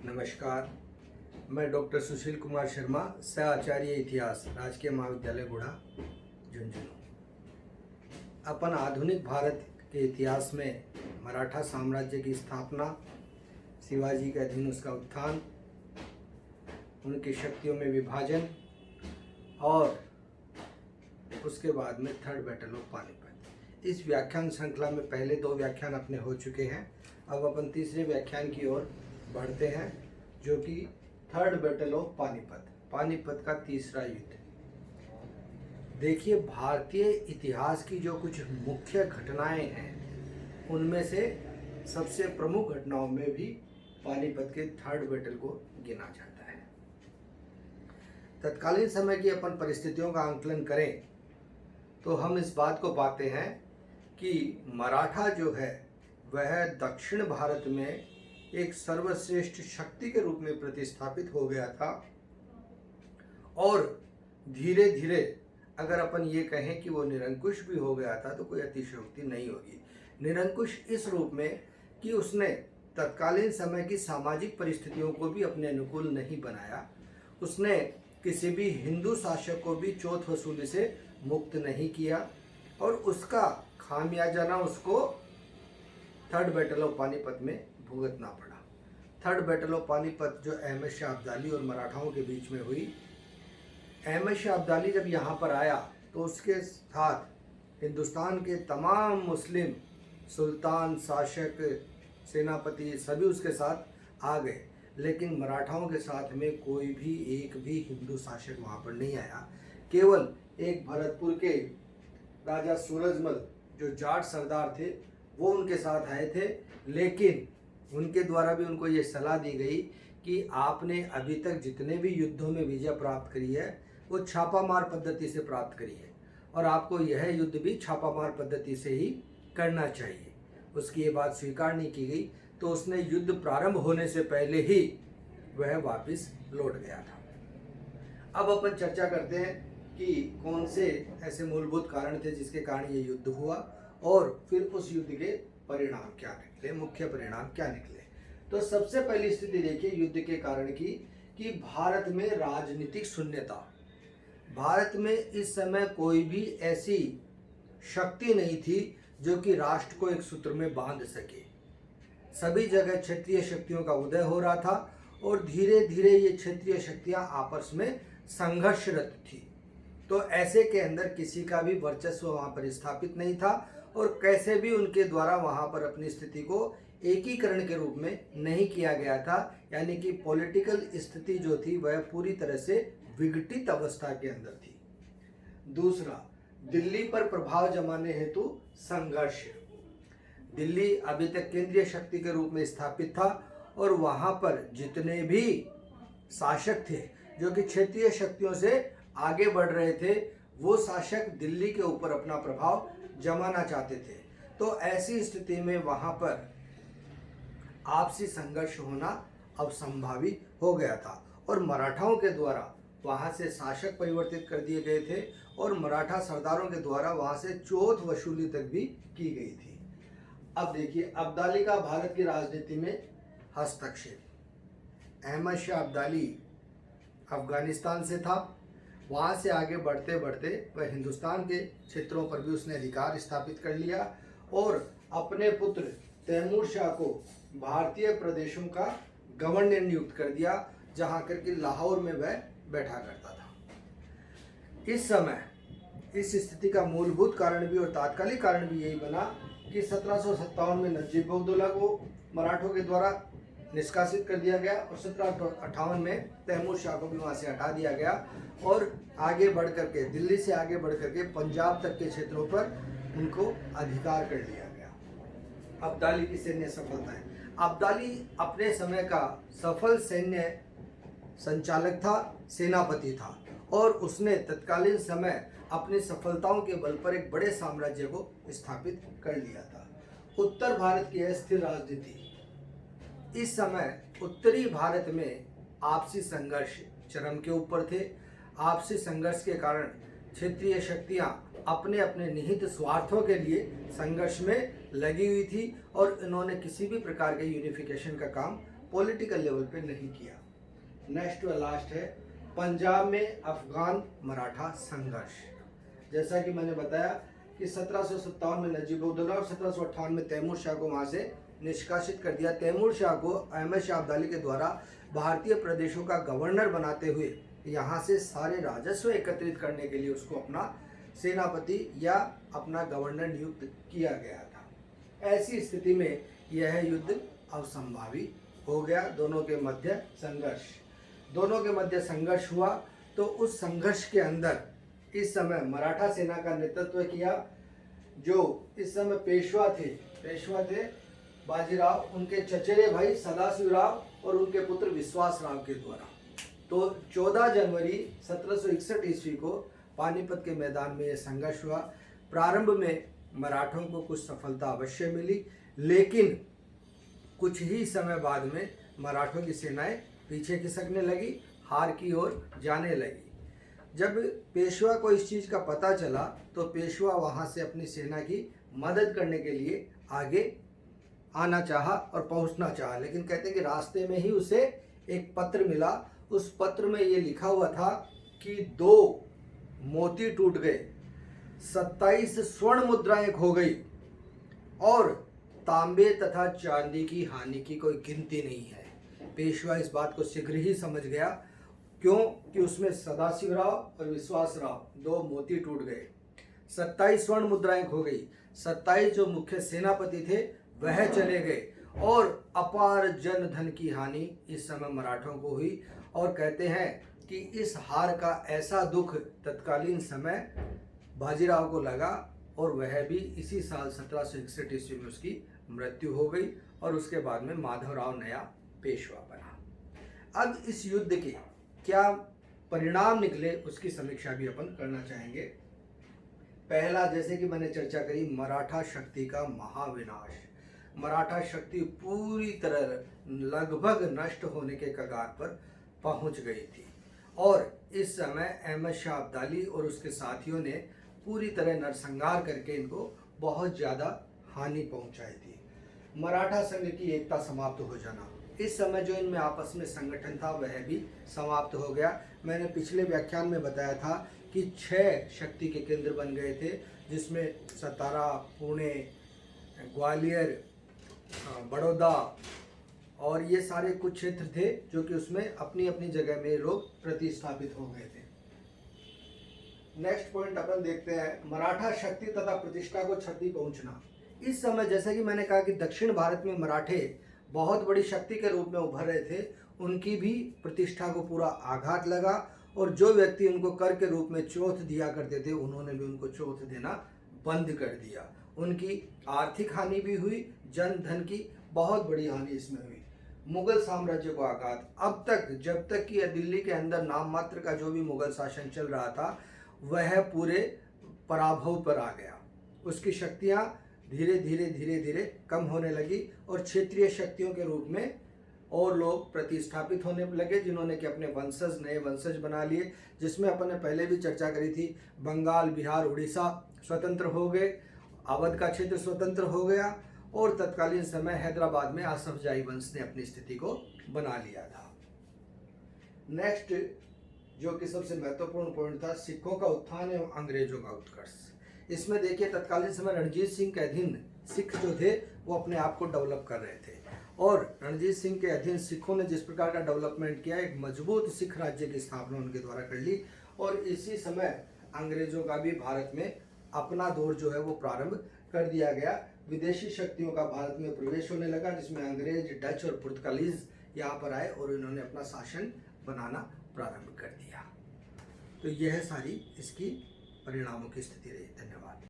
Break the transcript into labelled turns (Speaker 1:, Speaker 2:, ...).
Speaker 1: नमस्कार। मैं डॉक्टर सुशील कुमार शर्मा, सह आचार्य इतिहास, राजकीय महाविद्यालय गुढ़ा, झुंझुनू। अपन आधुनिक भारत के इतिहास में मराठा साम्राज्य की स्थापना, शिवाजी के अधीन उसका उत्थान, उनकी शक्तियों में विभाजन और उसके बाद में थर्ड बैटल ऑफ पानीपत, इस व्याख्यान श्रृंखला में पहले 2 व्याख्यान अपने हो चुके हैं। अब अपन तीसरे व्याख्यान की ओर बढ़ते हैं, जो कि third battle of Panipat, Panipat का तीसरा युद्ध। देखिए, भारतीय इतिहास की जो कुछ मुख्य घटनाएं हैं, उनमें से सबसे प्रमुख घटनाओं में भी पानीपत के थर्ड बैटल को गिना जाता है। तत्कालीन समय की अपन परिस्थितियों का आंकलन करें तो हम इस बात को पाते हैं कि मराठा जो है वह दक्षिण भारत में एक सर्वश्रेष्ठ शक्ति के रूप में प्रतिस्थापित हो गया था और धीरे धीरे अगर अपन ये कहें कि वो निरंकुश भी हो गया था तो कोई अतिशयोक्ति नहीं होगी। निरंकुश इस रूप में कि उसने तत्कालीन समय की सामाजिक परिस्थितियों को भी अपने अनुकूल नहीं बनाया, उसने किसी भी हिंदू शासक को भी चौथ वसूली से मुक्त नहीं किया और उसका खामियाजा उसको थर्ड बैटल ऑफ पानीपत में भुगतना पड़ा। थर्ड बैटल ऑफ पानीपत जो अहमद शाह अब्दाली और मराठाओं के बीच में हुई, अहमद शाह अब्दाली जब यहाँ पर आया तो उसके साथ हिंदुस्तान के तमाम मुस्लिम सुल्तान, शासक, सेनापति सभी उसके साथ आ गए, लेकिन मराठाओं के साथ में कोई भी एक भी हिंदू शासक वहाँ पर नहीं आया। केवल एक भरतपुर के राजा सूरजमल जो जाट सरदार थे वो उनके साथ आए थे, लेकिन उनके द्वारा भी उनको ये सलाह दी गई कि आपने अभी तक जितने भी युद्धों में विजय प्राप्त करी है वो छापामार पद्धति से प्राप्त करी है और आपको यह युद्ध भी छापामार पद्धति से ही करना चाहिए। उसकी ये बात स्वीकार नहीं की गई तो उसने युद्ध प्रारंभ होने से पहले ही वह वापस लौट गया था। अब अपन चर्चा करते हैं कि कौन से ऐसे मूलभूत कारण थे जिसके कारण ये युद्ध हुआ और फिर उस युद्ध के परिणाम क्या निकले, मुख्य परिणाम क्या निकले। तो सबसे पहली स्थिति देखिए युद्ध के कारण की कि भारत में राजनीतिक शून्यता। भारत में इस समय कोई भी ऐसी शक्ति नहीं थी जो कि राष्ट्र को एक सूत्र में बांध सके। सभी जगह क्षेत्रीय शक्तियों का उदय हो रहा था और धीरे धीरे ये क्षेत्रीय शक्तियां आपस में संघर्षरत थी। तो ऐसे के अंदर किसी का भी वर्चस्व वहां पर स्थापित नहीं था और कैसे भी उनके द्वारा वहां पर अपनी स्थिति को एकीकरण के रूप में नहीं किया गया था, यानी कि पॉलिटिकल स्थिति जो थी वह पूरी तरह से विघटित अवस्था के अंदर थी। दूसरा, दिल्ली पर प्रभाव जमाने हेतु संघर्ष। दिल्ली अभी तक केंद्रीय शक्ति के रूप में स्थापित था और वहां पर जितने भी शासक थे जो कि क्षेत्रीय शक्तियों से आगे बढ़ रहे थे, वो शासक दिल्ली के ऊपर अपना प्रभाव जमाना चाहते थे। तो ऐसी स्थिति में वहां पर आपसी संघर्ष होना अब संभावी हो गया था और मराठाओं के द्वारा वहां से शासक परिवर्तित कर दिए गए थे और मराठा सरदारों के द्वारा वहां से चौथ वसूली तक भी की गई थी। अब देखिए, अब्दाली का भारत की राजनीति में हस्तक्षेप। अहमद शाह अब्दाली अफगानिस्तान से था, वहाँ से आगे बढ़ते बढ़ते वह हिंदुस्तान के क्षेत्रों पर भी उसने अधिकार स्थापित कर लिया और अपने पुत्र तैमूर शाह को भारतीय प्रदेशों का गवर्नर नियुक्त कर दिया, जहाँ करके लाहौर में वह बैठा करता था। इस समय इस स्थिति का मूलभूत कारण भी और तात्कालिक कारण भी यही बना कि 1757 में नजीब उद्दौला को मराठों के द्वारा निष्कासित कर दिया गया और 1758 में तैमूर शाह को भी वहाँ से हटा दिया गया और आगे बढ़ करके दिल्ली से आगे बढ़ करके पंजाब तक के क्षेत्रों पर उनको अधिकार कर लिया गया। अब्दाली की सैन्य सफलताएं। अब्दाली अपने समय का सफल सैन्य संचालक था, सेनापति था और उसने तत्कालीन समय अपनी सफलताओं के बल पर एक बड़े साम्राज्य को स्थापित कर लिया था। उत्तर भारत की अस्थिर राजनीति। इस समय उत्तरी भारत में आपसी संघर्ष चरम के ऊपर थे। आपसी संघर्ष के कारण क्षेत्रीय शक्तियां अपने अपने निहित स्वार्थों के लिए संघर्ष में लगी हुई थी और इन्होंने किसी भी प्रकार के यूनिफिकेशन का काम पॉलिटिकल लेवल पे नहीं किया। नेक्स्ट व लास्ट है पंजाब में अफगान मराठा संघर्ष। जैसा कि मैंने बताया कि 1757 में नजीबुद्दौला और 1758 में तैमूर शाह को वहाँ से निष्कासित कर दिया। तैमूर शाह को अहमद शाह अब्दाली के द्वारा भारतीय प्रदेशों का गवर्नर बनाते हुए यहाँ से सारे राजस्व एकत्रित करने के लिए उसको अपना सेनापति या अपना गवर्नर नियुक्त किया गया था। ऐसी स्थिति में यह युद्ध असंभावी हो गया। दोनों के मध्य संघर्ष हुआ। तो उस संघर्ष के अंदर इस समय मराठा सेना का नेतृत्व किया जो इस समय पेशवा थे बाजीराव, उनके चचेरे भाई सदाशिवराव और उनके पुत्र विश्वास राव के द्वारा। तो 14 जनवरी 1761 ईस्वी को पानीपत के मैदान में यह संघर्ष हुआ। प्रारंभ में मराठों को कुछ सफलता अवश्य मिली, लेकिन कुछ ही समय बाद में मराठों की सेनाएं पीछे खिसकने लगी, हार की ओर जाने लगी। जब पेशवा को इस चीज़ का पता चला तो पेशवा वहाँ से अपनी सेना की मदद करने के लिए आगे आना चाहा और पहुँचना चाहा, लेकिन कहते हैं कि रास्ते में ही उसे एक पत्र मिला। उस पत्र में ये लिखा हुआ था कि 2 मोती टूट गए, 27 स्वर्ण मुद्राएं खो गई और तांबे तथा चांदी की हानि की कोई गिनती नहीं है। पेशवा इस बात को शीघ्र ही समझ गया, क्यों कि उसमें सदाशिवराव और विश्वासराव 2 मोती टूट गए, 27 स्वर्ण मुद्राएं खो गई, 27 जो मुख्य सेनापति थे वह चले गए और अपार जन धन की हानि इस समय मराठों को हुई। और कहते हैं कि इस हार का ऐसा दुख तत्कालीन समय बाजीराव को लगा और वह भी इसी साल 1761 ईस्वी में उसकी मृत्यु हो गई और उसके बाद में माधवराव नया पेशवा बना। अब इस युद्ध के क्या परिणाम निकले उसकी समीक्षा भी अपन करना चाहेंगे। पहला, जैसे कि मैंने चर्चा करी, मराठा शक्ति का महाविनाश। मराठा शक्ति पूरी तरह लगभग नष्ट होने के कगार पर पहुंच गई थी और इस समय अहमद शाह अब्दाली और उसके साथियों ने पूरी तरह नरसंहार करके इनको बहुत ज़्यादा हानि पहुंचाई थी। मराठा संघ की एकता समाप्त हो जाना, इस समय जो इनमें आपस में संगठन था वह भी समाप्त हो गया। मैंने पिछले व्याख्यान में बताया था कि 6 शक्ति के केंद्र बन गए थे, जिसमें सतारा, पुणे, ग्वालियर, बड़ौदा और ये सारे कुछ क्षेत्र थे जो कि उसमें अपनी अपनी जगह में लोग प्रतिस्थापित हो गए थे। नेक्स्ट पॉइंट अपन देखते हैं, मराठा शक्ति तथा प्रतिष्ठा को क्षति पहुंचना। इस समय जैसा कि मैंने कहा कि दक्षिण भारत में मराठे बहुत बड़ी शक्ति के रूप में उभर रहे थे, उनकी भी प्रतिष्ठा को पूरा आघात लगा और जो व्यक्ति उनको कर के रूप में चौथ दिया करते थे उन्होंने भी उनको चौथ देना बंद कर दिया। उनकी आर्थिक हानि भी हुई, जन धन की बहुत बड़ी हानि इसमें हुई। मुगल साम्राज्य को आघात, अब तक जब तक कि दिल्ली के अंदर नाम मात्र का जो भी मुगल शासन चल रहा था वह पूरे पराभव पर आ गया। उसकी शक्तियाँ धीरे धीरे कम होने लगी और क्षेत्रीय शक्तियों के रूप में और लोग प्रतिस्थापित होने लगे, जिन्होंने कि अपने नए वंशज बना लिए, जिसमें अपन ने पहले भी चर्चा करी थी। बंगाल, बिहार, उड़ीसा स्वतंत्र हो गए, अवध का क्षेत्र स्वतंत्र हो गया और तत्कालीन समय हैदराबाद में आसफ जाही वंश ने अपनी स्थिति को बना लिया था। नेक्स्ट जो कि सबसे महत्वपूर्ण पॉइंट था, सिखों का उत्थान एवं अंग्रेजों का उत्कर्ष। इसमें देखिए तत्कालीन समय रणजीत सिंह के अधीन सिख जो थे वो अपने आप को डेवलप कर रहे थे और रणजीत सिंह के अधीन सिखों ने जिस प्रकार का डेवलपमेंट किया, एक मजबूत सिख राज्य की स्थापना उनके द्वारा कर ली और इसी समय अंग्रेजों का भी भारत में अपना दौर जो है वो प्रारंभ कर दिया गया। विदेशी शक्तियों का भारत में प्रवेश होने लगा, जिसमें अंग्रेज, डच और पुर्तगालीज यहाँ पर आए और इन्होंने अपना शासन बनाना प्रारंभ कर दिया। तो यह सारी इसकी परिणामों की स्थिति रही। धन्यवाद।